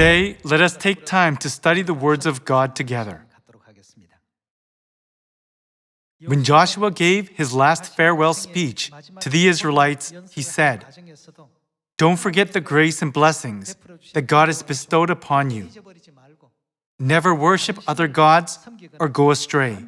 Today, let us take time to study the words of God together. When Joshua gave his last farewell speech to the Israelites, he said, "Don't forget the grace and blessings that God has bestowed upon you. Never worship other gods or go astray."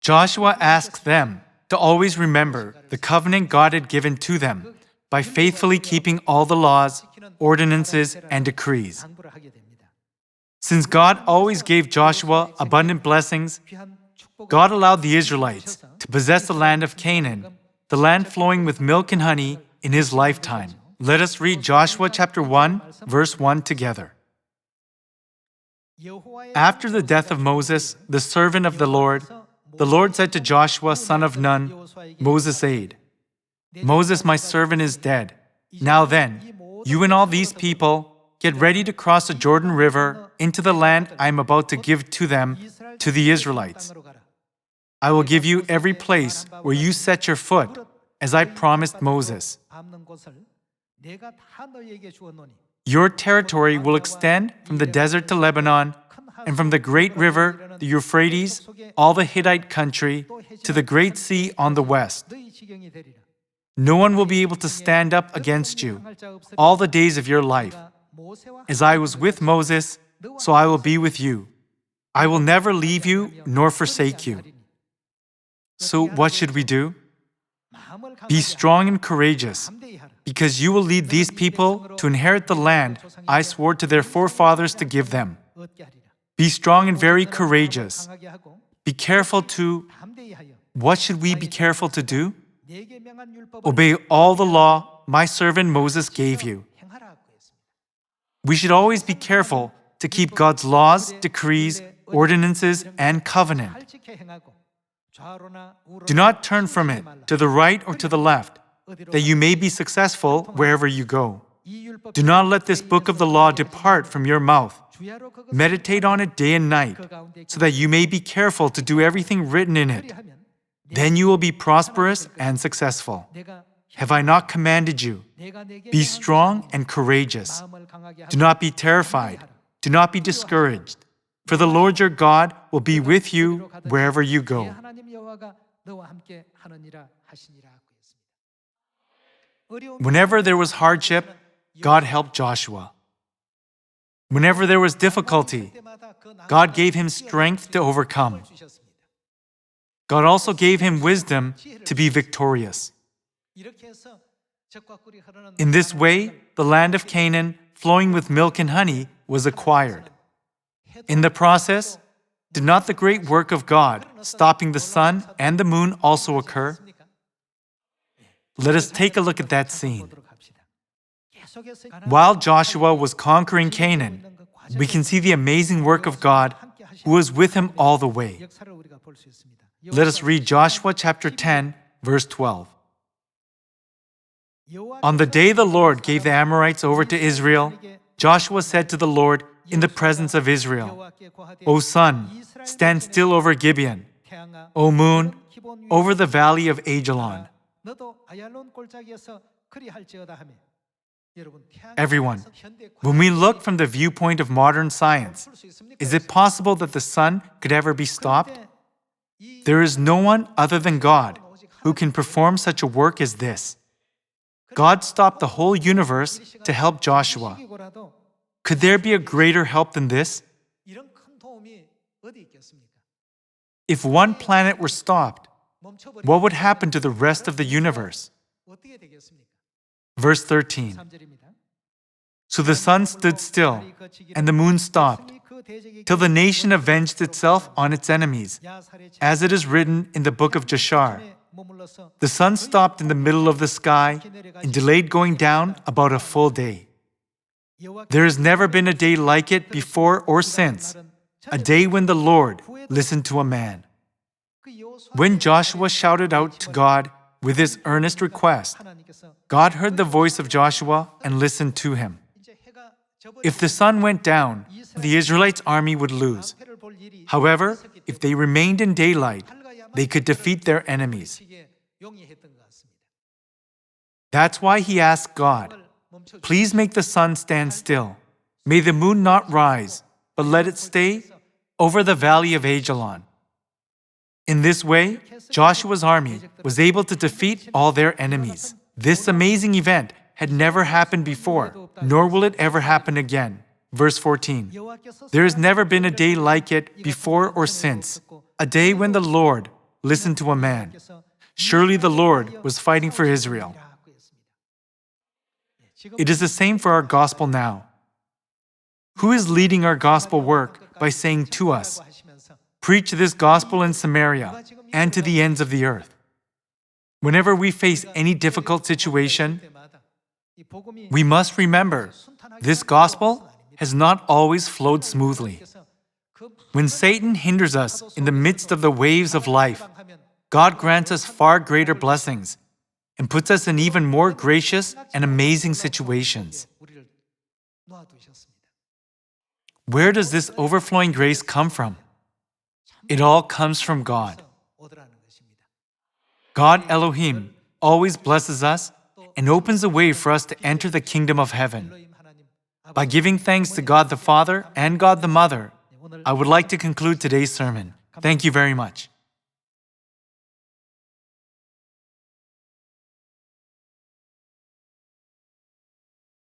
Joshua asked them to always remember the covenant God had given to them by faithfully keeping all the laws, ordinances, and decrees. Since God always gave Joshua abundant blessings, God allowed the Israelites to possess the land of Canaan, the land flowing with milk and honey, in his lifetime. Let us read Joshua chapter 1, verse 1 together. After the death of Moses, the servant of the Lord said to Joshua, son of Nun, Moses' aide, "Moses, my servant, is dead. Now then, you and all these people get ready to cross the Jordan River into the land I am about to give to them, to the Israelites. I will give you every place where you set your foot, as I promised Moses. Your territory will extend from the desert to Lebanon, and from the great river, the Euphrates, all the Hittite country, to the great sea on the west. No one will be able to stand up against you all the days of your life. As I was with Moses, so I will be with you. I will never leave you nor forsake you." So what should we do? Be strong and courageous, because you will lead these people to inherit the land I swore to their forefathers to give them. Be strong and very courageous. Be careful to... What should we be careful to do? Obey all the law my servant Moses gave you. We should always be careful to keep God's laws, decrees, ordinances, and covenant. Do not turn from it to the right or to the left, that you may be successful wherever you go. Do not let this book of the law depart from your mouth. Meditate on it day and night, so that you may be careful to do everything written in it. Then you will be prosperous and successful. Have I not commanded you? Be strong and courageous. Do not be terrified. Do not be discouraged. For the Lord your God will be with you wherever you go. Whenever there was hardship, God helped Joshua. Whenever there was difficulty, God gave him strength to overcome. God also gave him wisdom to be victorious. In this way, the land of Canaan, flowing with milk and honey, was acquired. In the process, did not the great work of God, stopping the sun and the moon, also occur? Let us take a look at that scene. While Joshua was conquering Canaan, we can see the amazing work of God who was with him all the way. Let us read Joshua chapter 10, verse 12. On the day the Lord gave the Amorites over to Israel, Joshua said to the Lord in the presence of Israel, "O sun, stand still over Gibeon. O moon, over the valley of Ajalon." Everyone, when we look from the viewpoint of modern science, is it possible that the sun could ever be stopped? There is no one other than God who can perform such a work as this. God stopped the whole universe to help Joshua. Could there be a greater help than this? If one planet were stopped, what would happen to the rest of the universe? Verse 13. So the sun stood still, and the moon stopped, till the nation avenged itself on its enemies, as it is written in the book of Jashar. The sun stopped in the middle of the sky and delayed going down about a full day. There has never been a day like it before or since, a day when the Lord listened to a man. When Joshua shouted out to God with his earnest request, God heard the voice of Joshua and listened to him. If the sun went down, the Israelites' army would lose. However, if they remained in daylight, they could defeat their enemies. That's why he asked God, please make the sun stand still. May the moon not rise, but let it stay over the valley of Ajalon. In this way, Joshua's army was able to defeat all their enemies. This amazing event had never happened before, nor will it ever happen again. Verse 14. There has never been a day like it before or since, a day when the Lord listened to a man. Surely the Lord was fighting for Israel. It is the same for our gospel now. Who is leading our gospel work by saying to us, "Preach this gospel in Samaria and to the ends of the earth"? Whenever we face any difficult situation, we must remember this gospel has not always flowed smoothly. When Satan hinders us in the midst of the waves of life, God grants us far greater blessings and puts us in even more gracious and amazing situations. Where does this overflowing grace come from? It all comes from God. God Elohim always blesses us and opens a way for us to enter the kingdom of heaven. By giving thanks to God the Father and God the Mother, I would like to conclude today's sermon. Thank you very much.